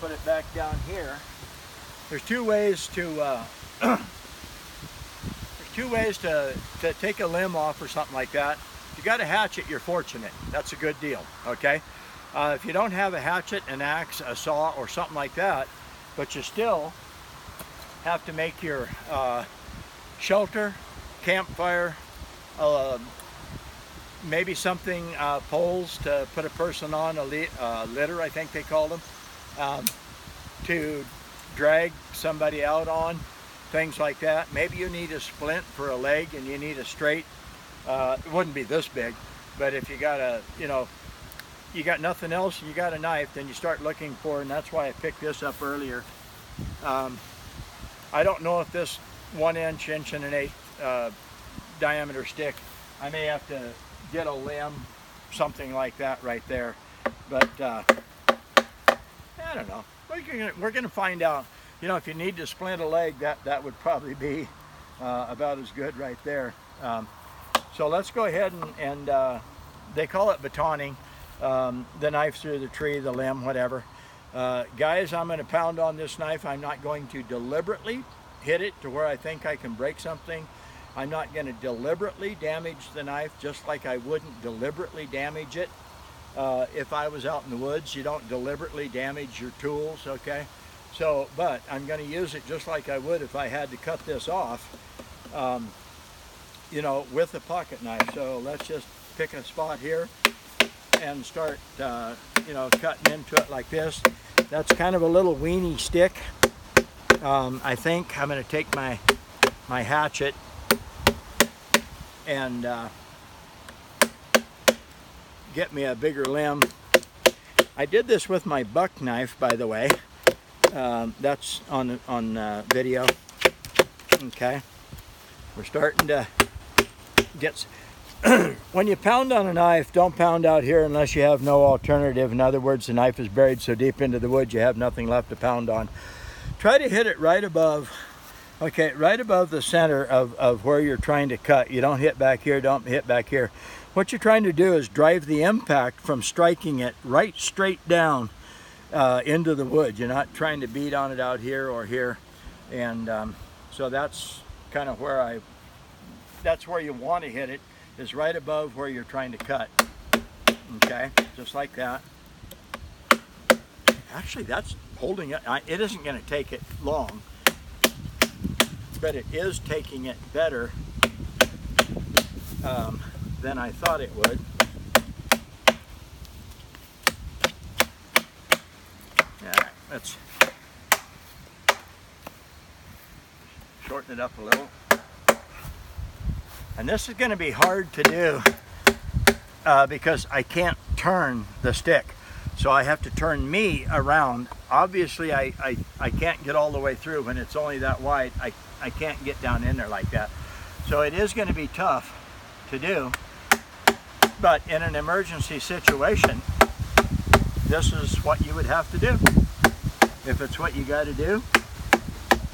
put it back down here. There's two ways to take a limb off or something like that. If you got a hatchet, you're fortunate. That's a good deal, okay? If you don't have a hatchet, an axe, a saw, or something like that, but you still have to make your shelter, campfire, maybe something, poles to put a person on, a litter, I think they call them, to drag somebody out on, things like that. Maybe you need a splint for a leg and you need a straight, it wouldn't be this big, but if you got a, you know, you got nothing else and you got a knife, then you start looking for, and that's why I picked this up earlier. I don't know if this 1 inch, 1.1 diameter stick, I may have to get a limb, something like that right there, but I don't know. We're gonna find out. You know, if you need to splint a leg, that would probably be about as good right there. So let's go ahead and they call it batoning, the knife through the tree, the limb, whatever. Guys, I'm going to pound on this knife. I'm not going to deliberately hit it to where I think I can break something. I'm not going to deliberately damage the knife, just like I wouldn't deliberately damage it if I was out in the woods. You don't deliberately damage your tools, okay? So, but I'm going to use it just like I would if I had to cut this off, you know, with a pocket knife. So let's just pick a spot here and start, you know, cutting into it like this. That's kind of a little weenie stick. I think I'm going to take my hatchet and get me a bigger limb. I did this with my buck knife, by the way. That's on video. Okay, we're starting to get. When you pound on a knife, don't pound out here unless you have no alternative. In other words, the knife is buried so deep into the wood you have nothing left to pound on. Try to hit it right above, okay, right above the center of where you're trying to cut. You don't hit back here, don't hit back here. What you're trying to do is drive the impact from striking it right straight down into the wood. You're not trying to beat on it out here or here. And so that's kind of where that's where you want to hit it, is right above where you're trying to cut. Okay, just like that. Actually, that's holding it. It isn't going to take it long, but it is taking it better than I thought it would. All right, let's shorten it up a little. And this is going to be hard to do because I can't turn the stick. So I have to turn me around. Obviously, I can't get all the way through when it's only that wide. I can't get down in there like that. So it is going to be tough to do. But in an emergency situation, this is what you would have to do. If it's what you got to do,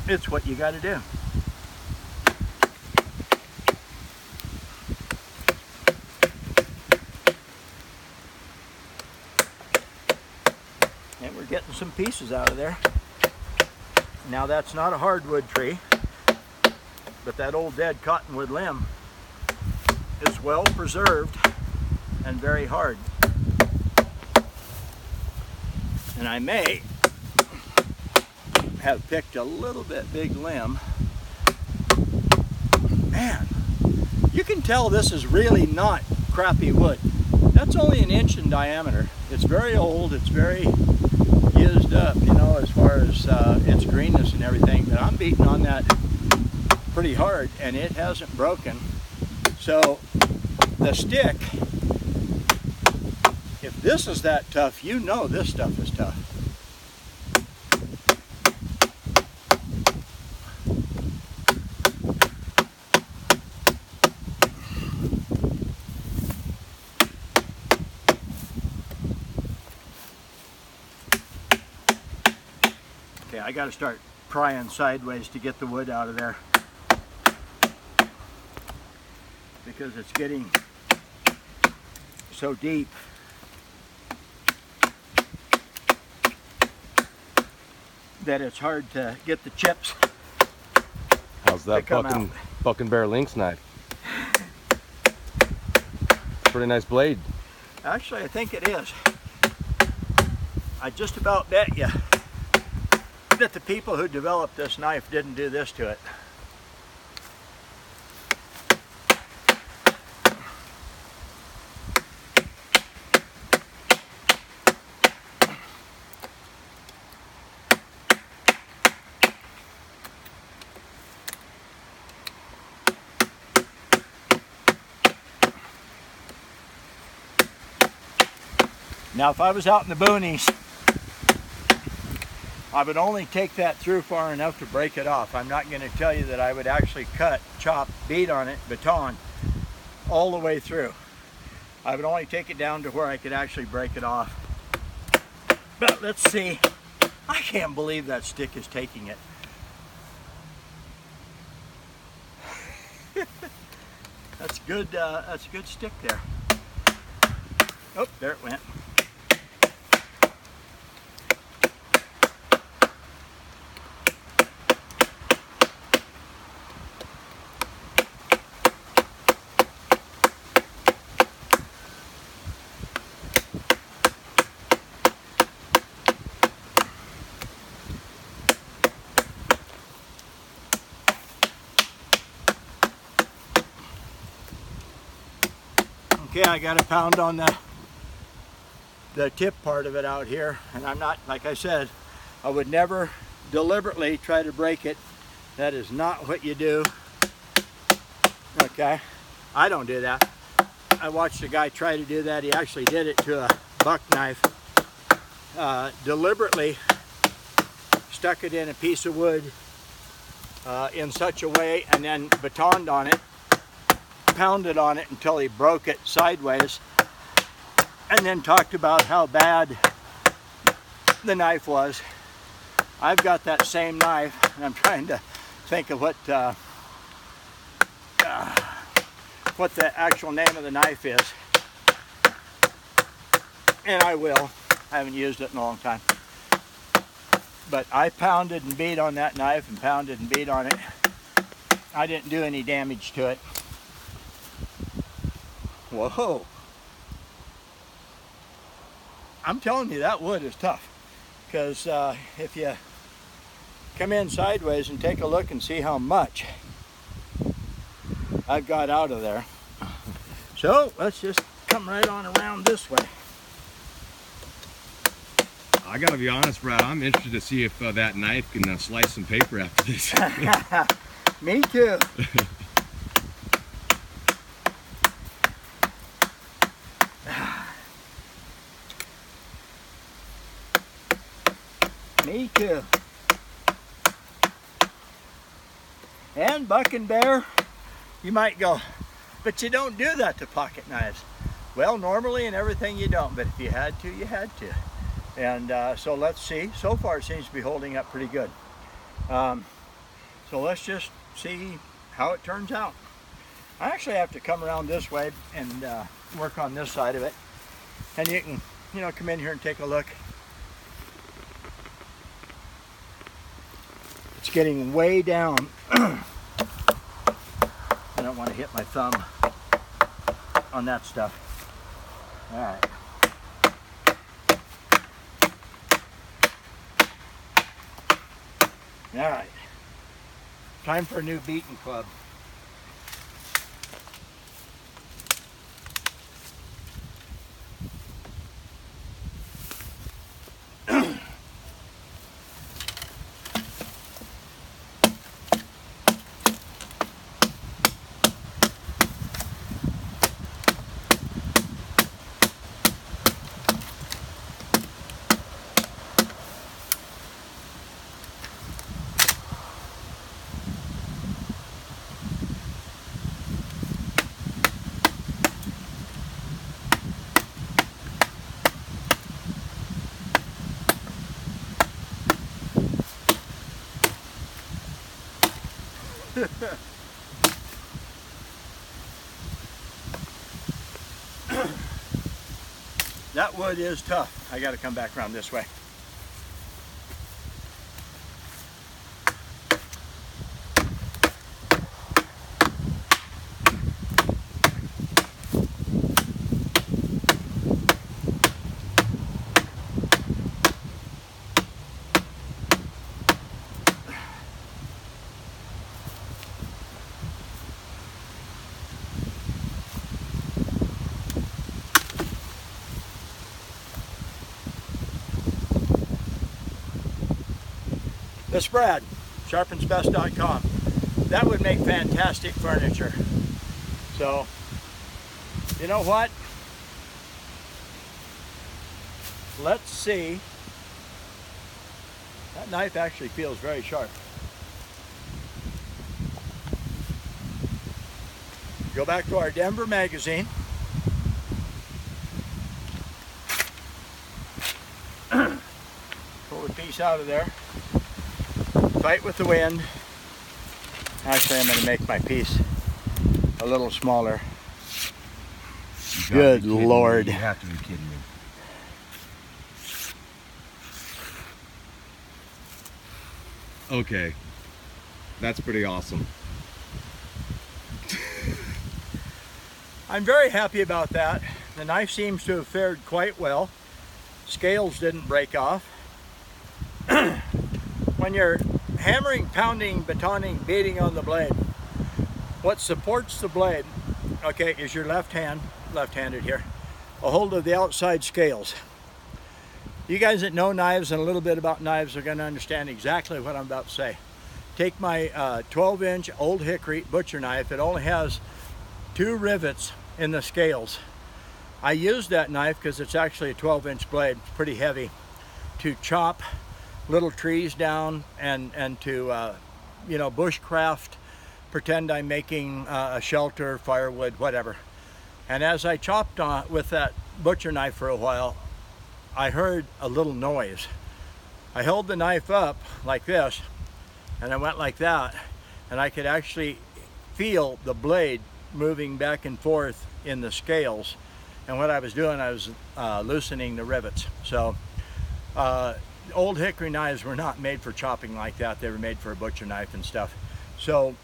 it's what you got to do. And we're getting some pieces out of there. Now that's not a hardwood tree, but that old dead cottonwood limb is well preserved and very hard. And I may have picked a little bit big limb. Man, you can tell this is really not crappy wood. That's only 1 inch in diameter. It's very old, it's very used up, you know, as far as its greenness and everything, but I'm beating on that pretty hard and it hasn't broken. So the stick, if this is that tough, you know this stuff is tough. Okay, I got to start prying sideways to get the wood out of there because it's getting so deep. that it's hard to get the chips. How's that Buck and Bear Lynx knife? Pretty nice blade. Actually, I think it is. I just about bet you that the people who developed this knife didn't do this to it. Now, if I was out in the boonies, I would only take that through far enough to break it off. I'm not going to tell you that I would actually cut, chop, beat on it, baton, all the way through. I would only take it down to where I could actually break it off. But let's see. I can't believe that stick is taking it. That's good. That's a good stick there. Oh, there it went. Okay, I got a pound on the tip part of it out here, and I'm not, like I said, I would never deliberately try to break it. That is not what you do. Okay, I don't do that. I watched a guy try to do that. He actually did it to a buck knife. Deliberately stuck it in a piece of wood in such a way, and then batoned on it, pounded on it until he broke it sideways, and then talked about how bad the knife was. I've got that same knife, and I'm trying to think of what the actual name of the knife is, and I will. I haven't used it in a long time, but I pounded and beat on that knife and pounded and beat on it. I didn't do any damage to it. Whoa. I'm telling you, that wood is tough, because if you come in sideways and take a look and see how much I've got out of there. So let's just come right on around this way. I gotta be honest, Brad, I'm interested to see if that knife can slice some paper after this. Me too. Me too. And Buck and Bear, you might go, but you don't do that to pocket knives. Well, normally and everything you don't, but if you had to, you had to. And so let's see. So far it seems to be holding up pretty good. So let's just see how it turns out. I actually have to come around this way and work on this side of it. And you can, come in here and take a look. It's getting way down. I don't want to hit my thumb on that stuff. All right. All right. Time for a new beating club. That wood is tough. I got to come back around this way. This Brad, sharpensbest.com. That would make fantastic furniture. So, you know what? Let's see. That knife actually feels very sharp. Go back to our Denver magazine. Pull the piece out of there. Fight with the wind. Actually, I'm going to make my piece a little smaller. Good Lord. You have to be kidding me. Okay. That's pretty awesome. I'm very happy about that. The knife seems to have fared quite well. Scales didn't break off. When you're hammering, pounding, batoning, beating on the blade, what supports the blade, okay, is your left hand, left-handed here, a hold of the outside scales. You guys that know knives and a little bit about knives are going to understand exactly what I'm about to say. Take my 12-inch Old Hickory butcher knife. It only has 2 rivets in the scales. I use that knife because it's actually a 12-inch blade, pretty heavy, to chop little trees down and to you know, bushcraft, pretend I'm making a shelter, firewood, whatever. And as I chopped with that butcher knife for a while, I heard a little noise. I held the knife up like this, and I went like that, and I could actually feel the blade moving back and forth in the scales. And what I was doing, I was loosening the rivets. So Old Hickory knives were not made for chopping like that. They were made for a butcher knife and stuff. So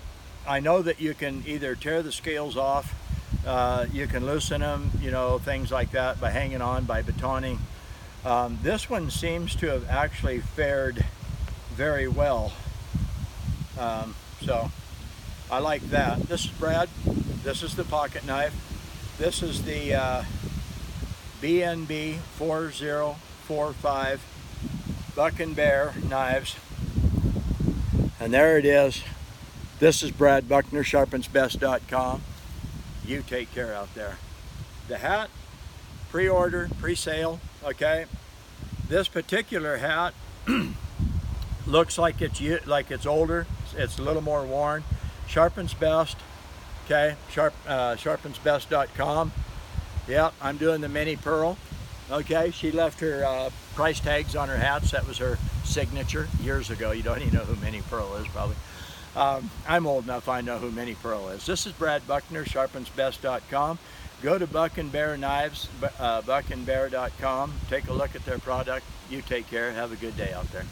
I know that you can either tear the scales off, you can loosen them, you know, things like that by hanging on, by batoning. This one seems to have actually fared very well. So I like that. This is Brad. This is the pocket knife. This is the BNB 4045 Buck and Bear knives. And there it is. This is Brad Buckner, sharpensbest.com. You take care out there. The hat, pre-order, pre-sale, okay? This particular hat looks like it's older. It's a little more worn. Sharpens Best, okay? Sharpensbest.com. Yep, I'm doing the mini pearl. Okay, she left her price tags on her hats. That was her signature years ago. You don't even know who Minnie Pearl is, probably. I'm old enough, I know who Minnie Pearl is. This is Brad Buckner, sharpensbest.com. Go to Buck and Bear Knives, buckandbear.com. Take a look at their product. You take care. Have a good day out there.